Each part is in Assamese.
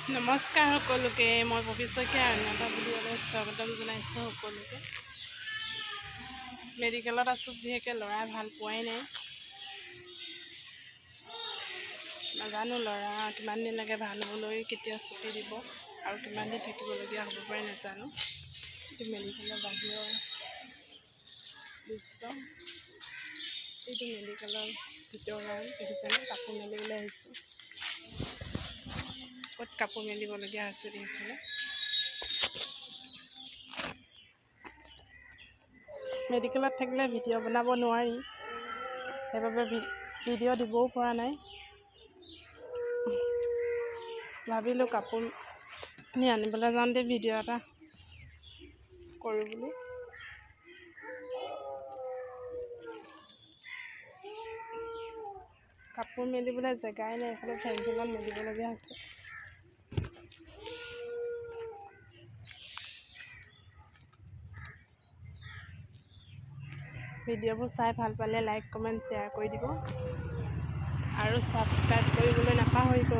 নমস্কাৰ সকলোকে মই ভৱিষ্যতে আন এটা ভিডিঅ'লৈ স্বাগতম জনাইছোঁ সকলোকে। মেডিকেলত আছোঁ যিহেতু ল'ৰাই ভাল পোৱাই নাই। নাজানো ল'ৰা কিমান দিন লাগে ভাল হ'বলৈ, কেতিয়া ছুটি দিব আৰু কিমান দিন থাকিবলগীয়া হ'ব পাৰে নাজানো। এইটো মেডিকেলৰ বাহিৰৰ দৃশ্য, এইটো মেডিকেলৰ ভিতৰৰ দেখিছেনে, কাপোৰ মেলিবলৈ আহিছোঁ। ক'ত কাপোৰ মেলিবলগীয়া আছে দেখিছেনে। মেডিকেলত থাকিলে ভিডিঅ' বনাব নোৱাৰি, সেইবাবে ভিডিঅ' দিবও পৰা নাই। ভাবিলোঁ কাপোৰ আনিবলৈ যাওঁতে ভিডিঅ' এটা কৰোঁ বুলি। কাপোৰ মেলিবলৈ জেগাই নাই, এইফালে ফেঞ্চিঙত মেলিবলগীয়া হৈছে। ভিডিঅ'বোৰ চাই ভাল পালে লাইক কমেণ্ট শ্বেয়াৰ কৰি দিব আৰু ছাবস্ক্ৰাইব কৰিবলৈ নাপাহৰিব।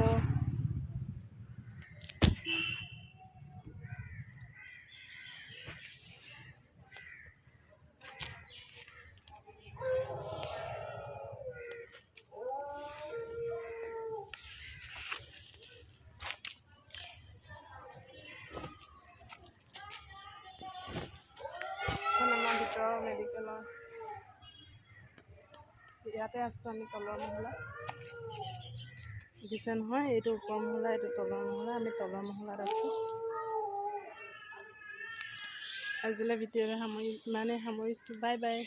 আমাৰ ভিতৰৰ মেডিকেলৰ ইয়াতে আছোঁ আমি, তলৰ মহলা দেখিছে নহয়, এইটো ওপৰ মহলা, এইটো তলৰ মহলা, আমি তলৰ মহলাত আছোঁ। আজিলৈ ভিডিঅ'লৈ ইমানেই সামৰিছোঁ, বাই বাই।